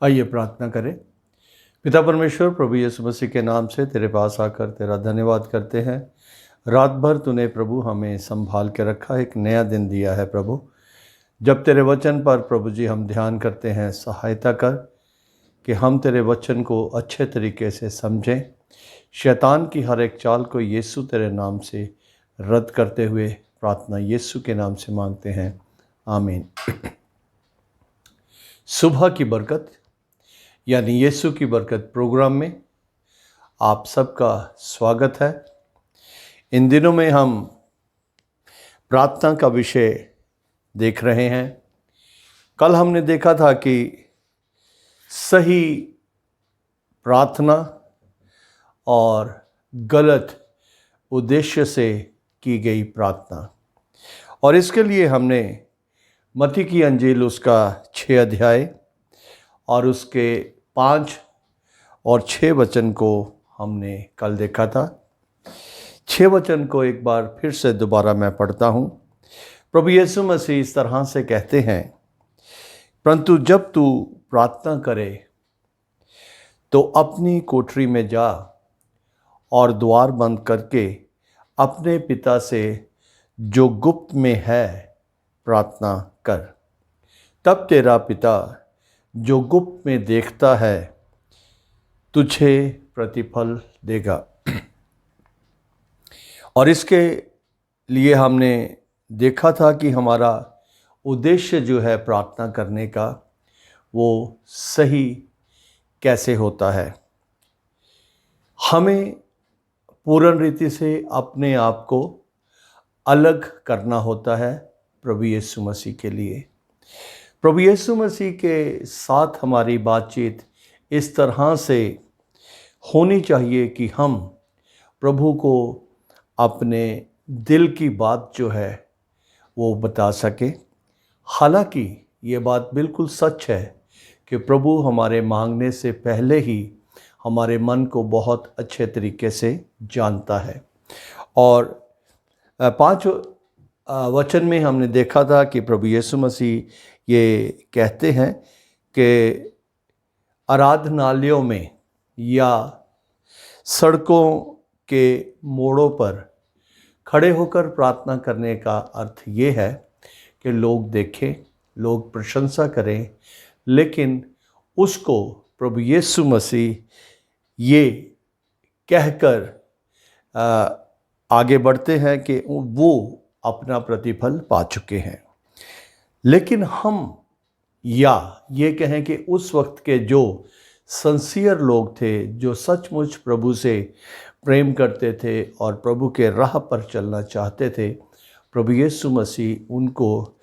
आइए प्रार्थना करें। पिता परमेश्वर, प्रभु यीशु मसीह के नाम से तेरे पास आकर तेरा धन्यवाद करते हैं। रात भर तूने प्रभु हमें संभाल के रखा, एक नया दिन दिया है प्रभु। जब तेरे वचन पर प्रभु जी हम ध्यान करते हैं, सहायता कर कि हम तेरे वचन को अच्छे तरीके से समझें। शैतान की हर एक चाल को यीशु तेरे नाम से रद्द करते हुए प्रार्थना यीशु के नाम से मांगते हैं, आमीन। सुबह की बरकत यानी यीशु की बरकत प्रोग्राम में आप सबका स्वागत है। इन दिनों में हम प्रार्थना का विषय देख रहे हैं। कल हमने देखा था कि सही प्रार्थना और गलत उद्देश्य से की गई प्रार्थना, और इसके लिए हमने मत्ती की अंजील उसका 6 अध्याय और उसके 5 और 6 वचन को हमने कल देखा था। 6 वचन को एक बार फिर से दोबारा मैं पढ़ता हूँ। प्रभु यीशु मसीह इस तरह से कहते हैं, परंतु जब तू प्रार्थना करे तो अपनी कोठरी में जा और द्वार बंद करके अपने पिता से जो गुप्त में है प्रार्थना कर। तब तेरा पिता जो गुप्त में देखता है तुझे प्रतिफल देगा। और इसके लिए हमने देखा था कि हमारा उद्देश्य जो है प्रार्थना करने का वो सही कैसे होता है। हमें पूर्ण रीति से अपने आप को अलग करना होता है प्रभु यीशु मसीह के लिए। प्रभु यीशु मसीह के साथ हमारी बातचीत इस तरह से होनी चाहिए कि हम प्रभु को अपने दिल की बात जो है वो बता सके। हालांकि ये बात बिल्कुल सच है कि प्रभु हमारे मांगने से पहले ही हमारे मन को बहुत अच्छे तरीके से जानता है। और 5 वचन में हमने देखा था कि प्रभु यीशु मसीह ये कहते हैं कि आराधनालयों में या सड़कों के मोड़ों पर खड़े होकर प्रार्थना करने का अर्थ ये है कि लोग देखें, लोग प्रशंसा करें, लेकिन उसको प्रभु यीशु मसीह ये कहकर आगे बढ़ते हैं कि वो अपना प्रतिफल पा चुके हैं। लेकिन हम या ये कहें कि उस वक्त के जो सिंसियर लोग थे, जो सचमुच प्रभु से प्रेम करते थे और प्रभु के राह पर चलना चाहते थे, प्रभु यीशु मसीह उनको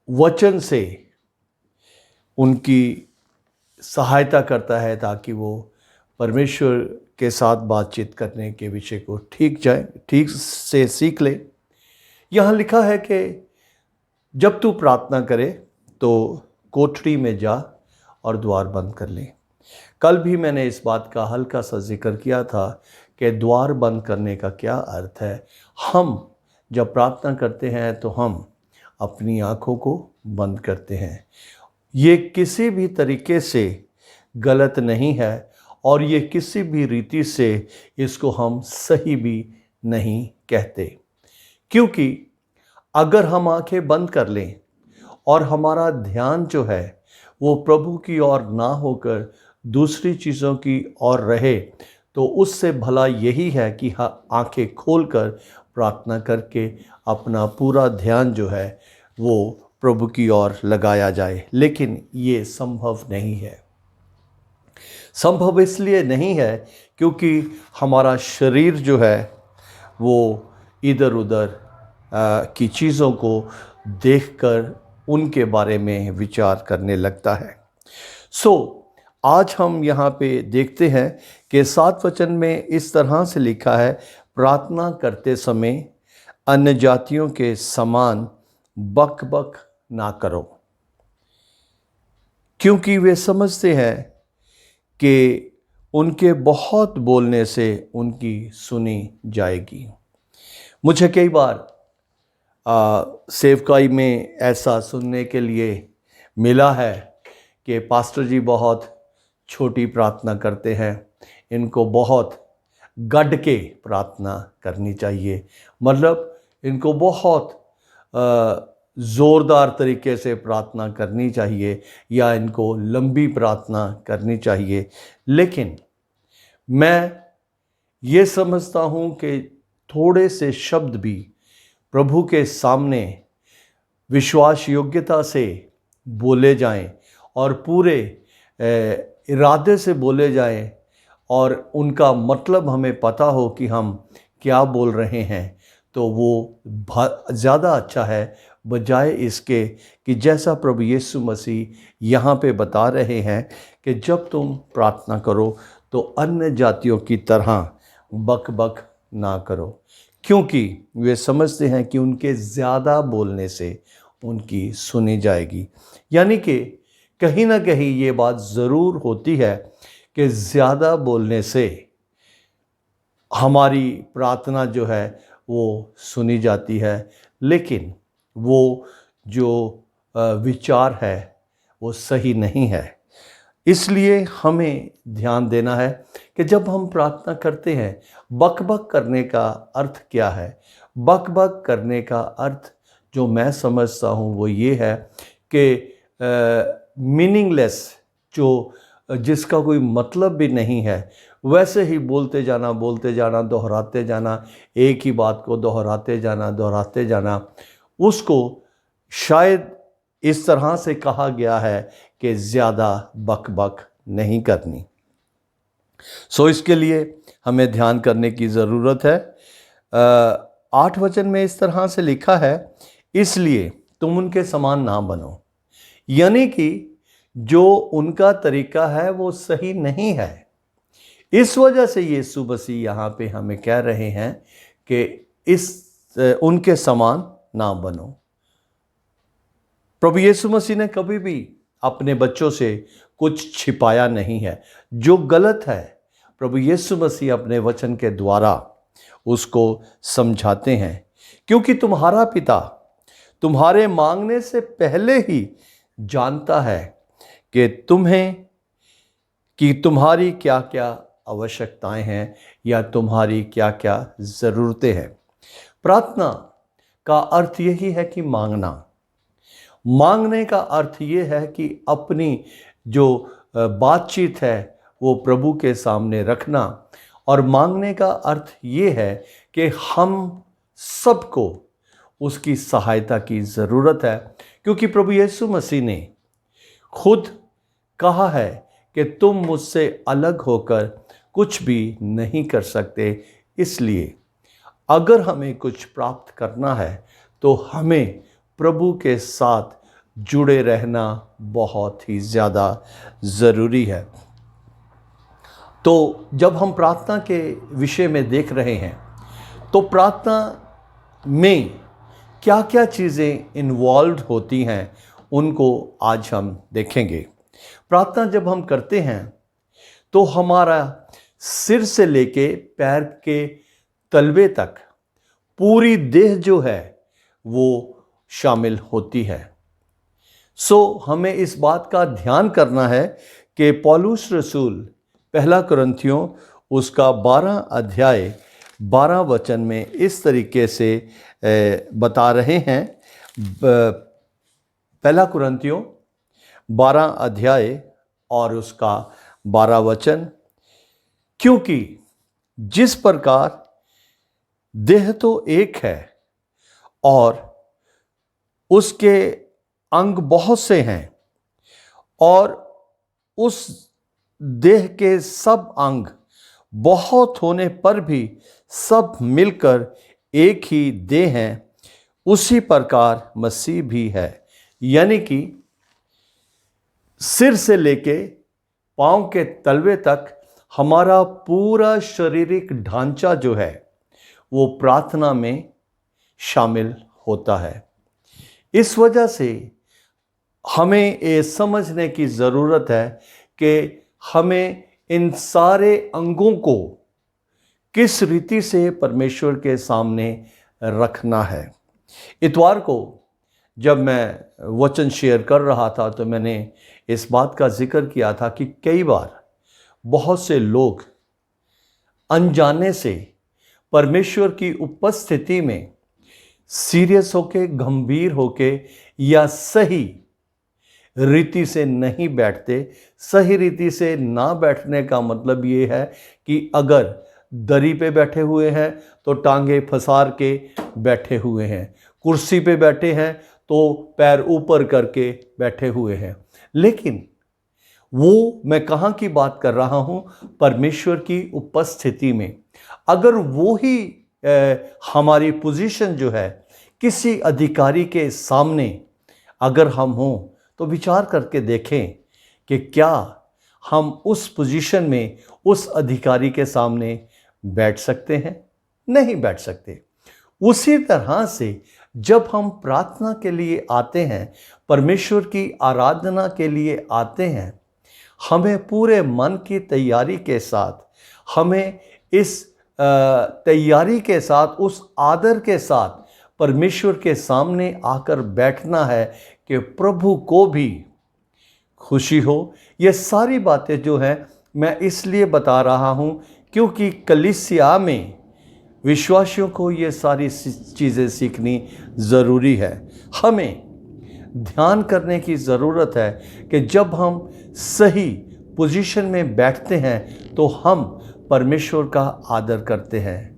वचन से उनकी सहायता करता है ताकि वो परमेश्वर के साथ बातचीत करने के विषय को ठीक से सीख ले। यहाँ लिखा है कि जब तू प्रार्थना करे तो कोठरी में जा और द्वार बंद कर ले। कल भी मैंने इस बात का हल्का सा जिक्र किया था कि द्वार बंद करने का क्या अर्थ है। हम जब प्रार्थना करते हैं तो हम अपनी आँखों को बंद करते हैं। ये किसी भी तरीके से गलत नहीं है और ये किसी भी रीति से इसको हम सही भी नहीं कहते, क्योंकि अगर हम आंखें बंद कर लें और हमारा ध्यान जो है वो प्रभु की ओर ना होकर दूसरी चीज़ों की ओर रहे तो उससे भला यही है कि आंखें खोलकर प्रार्थना करके अपना पूरा ध्यान जो है वो प्रभु की ओर लगाया जाए। लेकिन ये संभव नहीं है। संभव इसलिए नहीं है क्योंकि हमारा शरीर जो है वो इधर उधर की चीज़ों को देखकर उनके बारे में विचार करने लगता है। आज हम यहाँ पे देखते हैं कि 7 वचन में इस तरह से लिखा है, प्रार्थना करते समय अन्य जातियों के समान बक बक ना करो, क्योंकि वे समझते हैं कि उनके बहुत बोलने से उनकी सुनी जाएगी। मुझे कई बार सेवकाई में ऐसा सुनने के लिए मिला है कि पास्टर जी बहुत छोटी प्रार्थना करते हैं, इनको बहुत गढ़ के प्रार्थना करनी चाहिए, मतलब इनको बहुत ज़ोरदार तरीके से प्रार्थना करनी चाहिए या इनको लंबी प्रार्थना करनी चाहिए। लेकिन मैं ये समझता हूँ कि थोड़े से शब्द भी प्रभु के सामने विश्वास योग्यता से बोले जाएं और पूरे इरादे से बोले जाएं और उनका मतलब हमें पता हो कि हम क्या बोल रहे हैं, तो वो ज़्यादा अच्छा है, बजाय इसके कि जैसा प्रभु यीशु मसीह यहाँ पे बता रहे हैं कि जब तुम प्रार्थना करो तो अन्य जातियों की तरह बक बक ना करो, क्योंकि वे समझते हैं कि उनके ज़्यादा बोलने से उनकी सुनी जाएगी। यानी कि कहीं ना कहीं ये बात ज़रूर होती है कि ज़्यादा बोलने से हमारी प्रार्थना जो है वो सुनी जाती है, लेकिन वो जो विचार है वो सही नहीं है। इसलिए हमें ध्यान देना है कि जब हम प्रार्थना करते हैं, बक-बक करने का अर्थ क्या है? बक-बक करने का अर्थ जो मैं समझता हूँ वो ये है कि मीनिंगलेस, जो जिसका कोई मतलब भी नहीं है, वैसे ही बोलते जाना, दोहराते जाना, एक ही बात को दोहराते जाना, उसको शायद इस तरह से कहा गया है कि ज़्यादा बक-बक नहीं करनी। इसके लिए हमें ध्यान करने की ज़रूरत है। 8 वचन में इस तरह से लिखा है, इसलिए तुम उनके समान ना बनो। यानी कि जो उनका तरीका है वो सही नहीं है। इस वजह से यीशु मसीह यहाँ पे हमें कह रहे हैं कि उनके समान ना बनो। प्रभु यीशु मसीह ने कभी भी अपने बच्चों से कुछ छिपाया नहीं है। जो गलत है प्रभु यीशु मसीह अपने वचन के द्वारा उसको समझाते हैं, क्योंकि तुम्हारा पिता तुम्हारे मांगने से पहले ही जानता है कि तुम्हारी क्या क्या आवश्यकताएं हैं या तुम्हारी क्या क्या ज़रूरतें हैं। प्रार्थना का अर्थ यही है कि मांगने का अर्थ ये है कि अपनी जो बातचीत है वो प्रभु के सामने रखना, और मांगने का अर्थ ये है कि हम सबको उसकी सहायता की ज़रूरत है, क्योंकि प्रभु यीशु मसीह ने खुद कहा है कि तुम मुझसे अलग होकर कुछ भी नहीं कर सकते। इसलिए अगर हमें कुछ प्राप्त करना है तो हमें प्रभु के साथ जुड़े रहना बहुत ही ज़्यादा ज़रूरी है। तो जब हम प्रार्थना के विषय में देख रहे हैं तो प्रार्थना में क्या क्या चीज़ें इन्वॉल्व होती हैं उनको आज हम देखेंगे। प्रार्थना जब हम करते हैं तो हमारा सिर से लेके पैर के तलवे तक पूरी देह जो है वो शामिल होती है। हमें इस बात का ध्यान करना है कि पौलुस रसूल 1 कुरिन्थियों उसका 12 अध्याय 12 वचन में इस तरीके से बता रहे हैं। 1 कुरिन्थियों 12 अध्याय और उसका 12 वचन, क्योंकि जिस प्रकार देह तो एक है और उसके अंग बहुत से हैं, और उस देह के सब अंग बहुत होने पर भी सब मिलकर एक ही देह हैं, उसी प्रकार मसीह भी है। यानी कि सिर से लेके पांव के तलवे तक हमारा पूरा शारीरिक ढांचा जो है वो प्रार्थना में शामिल होता है। इस वजह से हमें ये समझने की ज़रूरत है कि हमें इन सारे अंगों को किस रीति से परमेश्वर के सामने रखना है। इतवार को जब मैं वचन शेयर कर रहा था तो मैंने इस बात का जिक्र किया था कि कई बार बहुत से लोग अनजाने से परमेश्वर की उपस्थिति में सीरियस होके, गंभीर होके या सही रीति से नहीं बैठते। सही रीति से ना बैठने का मतलब ये है कि अगर दरी पे बैठे हुए हैं तो टांगे फसार के बैठे हुए हैं, कुर्सी पे बैठे हैं तो पैर ऊपर करके बैठे हुए हैं। लेकिन वो मैं कहाँ की बात कर रहा हूँ? परमेश्वर की उपस्थिति में। अगर वो ही हमारी पोजीशन जो है किसी अधिकारी के सामने अगर हम हों तो विचार करके देखें कि क्या हम उस पोजीशन में उस अधिकारी के सामने बैठ सकते हैं? नहीं बैठ सकते। उसी तरह से जब हम प्रार्थना के लिए आते हैं, परमेश्वर की आराधना के लिए आते हैं, हमें पूरे मन की तैयारी के साथ, हमें इस तैयारी के साथ, उस आदर के साथ परमेश्वर के सामने आकर बैठना है कि प्रभु को भी खुशी हो। ये सारी बातें जो हैं मैं इसलिए बता रहा हूँ क्योंकि कलीसिया में विश्वासियों को ये सारी चीज़ें सीखनी ज़रूरी है। हमें ध्यान करने की ज़रूरत है कि जब हम सही पोजीशन में बैठते हैं तो हम परमेश्वर का आदर करते हैं।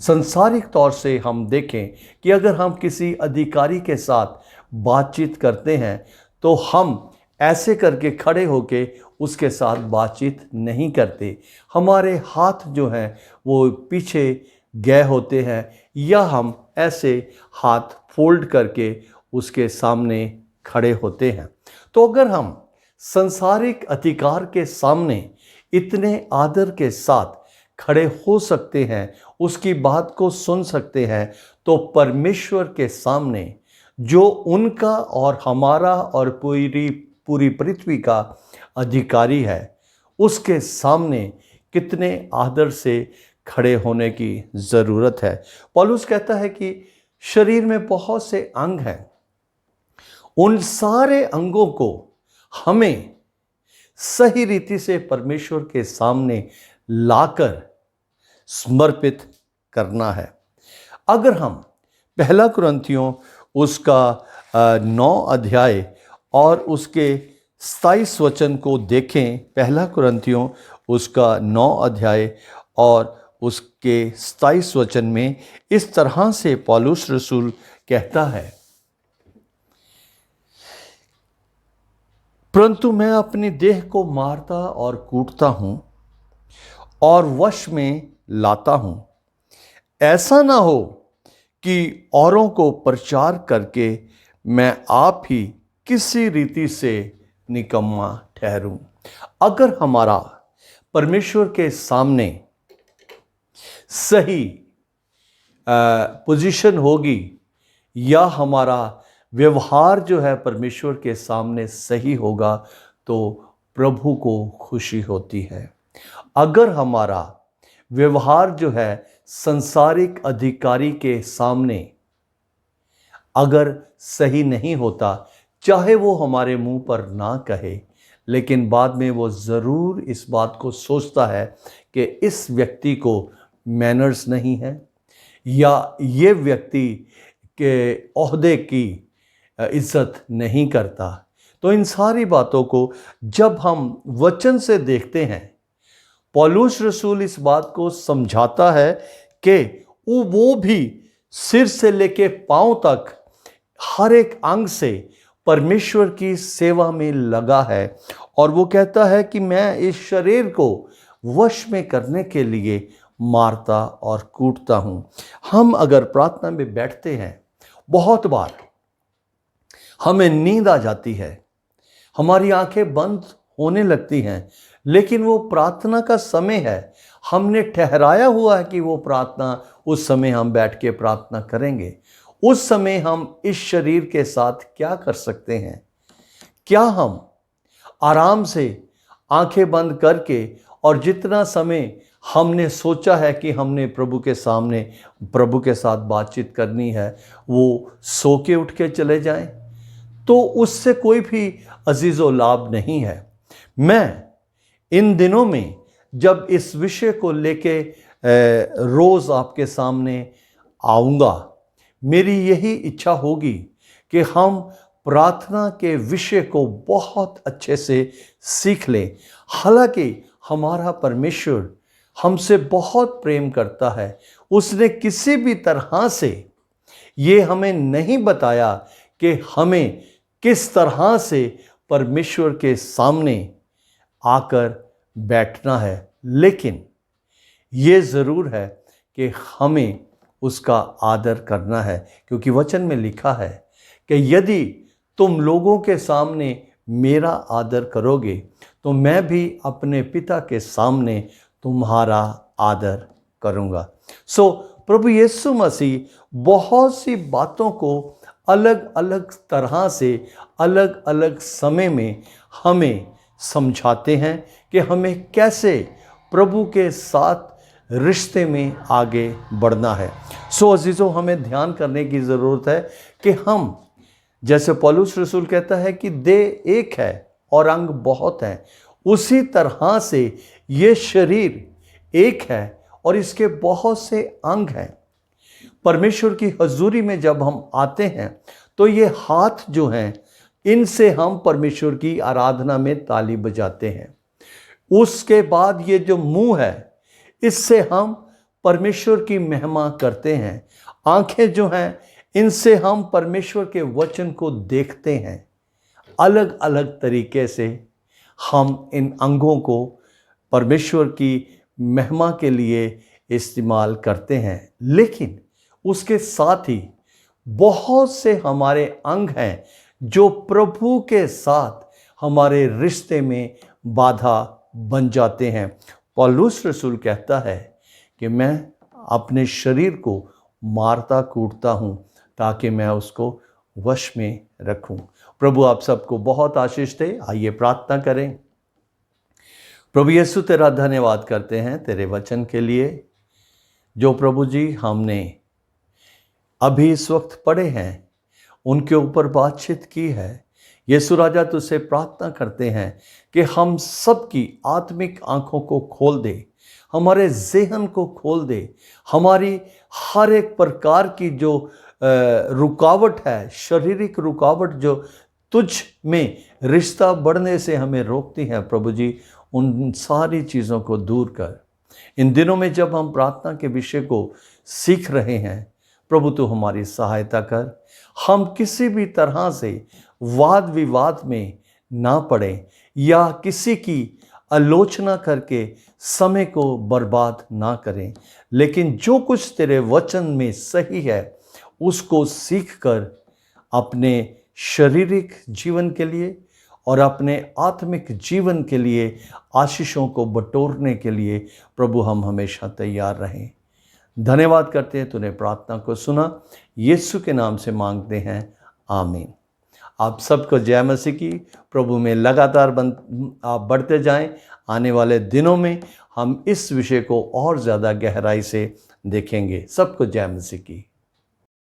संसारिक तौर से हम देखें कि अगर हम किसी अधिकारी के साथ बातचीत करते हैं तो हम ऐसे करके खड़े होके उसके साथ बातचीत नहीं करते। हमारे हाथ जो हैं वो पीछे गए होते हैं या हम ऐसे हाथ फोल्ड करके उसके सामने खड़े होते हैं। तो अगर हम संसारिक अधिकार के सामने इतने आदर के साथ खड़े हो सकते हैं, उसकी बात को सुन सकते हैं, तो परमेश्वर के सामने जो उनका और हमारा और पूरी पृथ्वी का अधिकारी है, उसके सामने कितने आदर से खड़े होने की ज़रूरत है। पौलुस कहता है कि शरीर में बहुत से अंग हैं, उन सारे अंगों को हमें सही रीति से परमेश्वर के सामने लाकर समर्पित करना है। अगर हम पहला कुरिन्थियों उसका 9 अध्याय और उसके 27 वचन को देखें, पहला कुरिन्थियों उसका 9 अध्याय और उसके 27 वचन में इस तरह से पौलुस रसूल कहता है, परंतु मैं अपनी देह को मारता और कूटता हूँ और वश में लाता हूँ, ऐसा ना हो कि औरों को प्रचार करके मैं आप ही किसी रीति से निकम्मा ठहरूं। अगर हमारा परमेश्वर के सामने सही पोजीशन होगी या हमारा व्यवहार जो है परमेश्वर के सामने सही होगा तो प्रभु को खुशी होती है। अगर हमारा व्यवहार जो है संसारिक अधिकारी के सामने अगर सही नहीं होता, चाहे वो हमारे मुंह पर ना कहे, लेकिन बाद में वो ज़रूर इस बात को सोचता है कि इस व्यक्ति को मैनर्स नहीं है या ये व्यक्ति के ओहदे की इज्जत नहीं करता। तो इन सारी बातों को जब हम वचन से देखते हैं, पौलुस रसूल इस बात को समझाता है कि वो भी सिर से लेके पांव तक हर एक अंग से परमेश्वर की सेवा में लगा है। और वो कहता है कि मैं इस शरीर को वश में करने के लिए मारता और कूटता हूँ। हम अगर प्रार्थना में बैठते हैं, बहुत बार हमें नींद आ जाती है, हमारी आंखें बंद होने लगती हैं, लेकिन वो प्रार्थना का समय है, हमने ठहराया हुआ है कि वो प्रार्थना उस समय हम बैठ के प्रार्थना करेंगे। उस समय हम इस शरीर के साथ क्या कर सकते हैं? क्या हम आराम से आंखें बंद करके और जितना समय हमने सोचा है कि हमने प्रभु के सामने प्रभु के साथ बातचीत करनी है, वो सो के उठ के चले जाएं? तो उससे कोई भी अजीज़ो लाभ नहीं है। मैं इन दिनों में जब इस विषय को लेके रोज़ आपके सामने आऊँगा, मेरी यही इच्छा होगी कि हम प्रार्थना के विषय को बहुत अच्छे से सीख लें। हालांकि हमारा परमेश्वर हमसे बहुत प्रेम करता है। उसने किसी भी तरह से ये हमें नहीं बताया कि हमें किस तरह से परमेश्वर के सामने आकर बैठना है, लेकिन ये ज़रूर है कि हमें उसका आदर करना है, क्योंकि वचन में लिखा है कि यदि तुम लोगों के सामने मेरा आदर करोगे तो मैं भी अपने पिता के सामने तुम्हारा आदर करूँगा। सो प्रभु यीशु मसीह बहुत सी बातों को अलग अलग तरह से अलग अलग समय में हमें समझाते हैं कि हमें कैसे प्रभु के साथ रिश्ते में आगे बढ़ना है। सो अजीज़ों, हमें ध्यान करने की ज़रूरत है कि हम, जैसे पौलुस रसूल कहता है कि देह एक है और अंग बहुत हैं, उसी तरह से ये शरीर एक है और इसके बहुत से अंग हैं। परमेश्वर की हजूरी में जब हम आते हैं तो ये हाथ जो हैं, इनसे हम परमेश्वर की आराधना में ताली बजाते हैं। उसके बाद ये जो मुंह है, इससे हम परमेश्वर की महिमा करते हैं। आंखें जो हैं, इनसे हम परमेश्वर के वचन को देखते हैं। अलग अलग तरीके से हम इन अंगों को परमेश्वर की महिमा के लिए इस्तेमाल करते हैं, लेकिन उसके साथ ही बहुत से हमारे अंग हैं जो प्रभु के साथ हमारे रिश्ते में बाधा बन जाते हैं। पौलुस रसूल कहता है कि मैं अपने शरीर को मारता कूटता हूँ ताकि मैं उसको वश में रखूं। प्रभु आप सबको बहुत आशीष दे। आइए प्रार्थना करें। प्रभु यीशु, तेरा धन्यवाद करते हैं तेरे वचन के लिए, जो प्रभु जी हमने अभी इस वक्त पढ़े हैं, उनके ऊपर बातचीत की है। यीशु राजा, तुझसे प्रार्थना करते हैं कि हम सबकी आत्मिक आंखों को खोल दे, हमारे ज़हन को खोल दे, हमारी हर एक प्रकार की जो रुकावट है, शारीरिक रुकावट जो तुझ में रिश्ता बढ़ने से हमें रोकती है, प्रभु जी उन सारी चीज़ों को दूर कर। इन दिनों में जब हम प्रार्थना के विषय को सीख रहे हैं, प्रभु तू हमारी सहायता कर। हम किसी भी तरह से वाद विवाद में ना पड़े या किसी की आलोचना करके समय को बर्बाद ना करें, लेकिन जो कुछ तेरे वचन में सही है उसको सीखकर अपने शारीरिक जीवन के लिए और अपने आत्मिक जीवन के लिए आशीषों को बटोरने के लिए प्रभु हम हमेशा तैयार रहें। धन्यवाद करते हैं, तूने प्रार्थना को सुना। यीशु के नाम से मांगते हैं, आमीन। आप सबको जय मसीह की। प्रभु में लगातार आप बढ़ते जाएं। आने वाले दिनों में हम इस विषय को और ज़्यादा गहराई से देखेंगे। सबको जय मसीह की।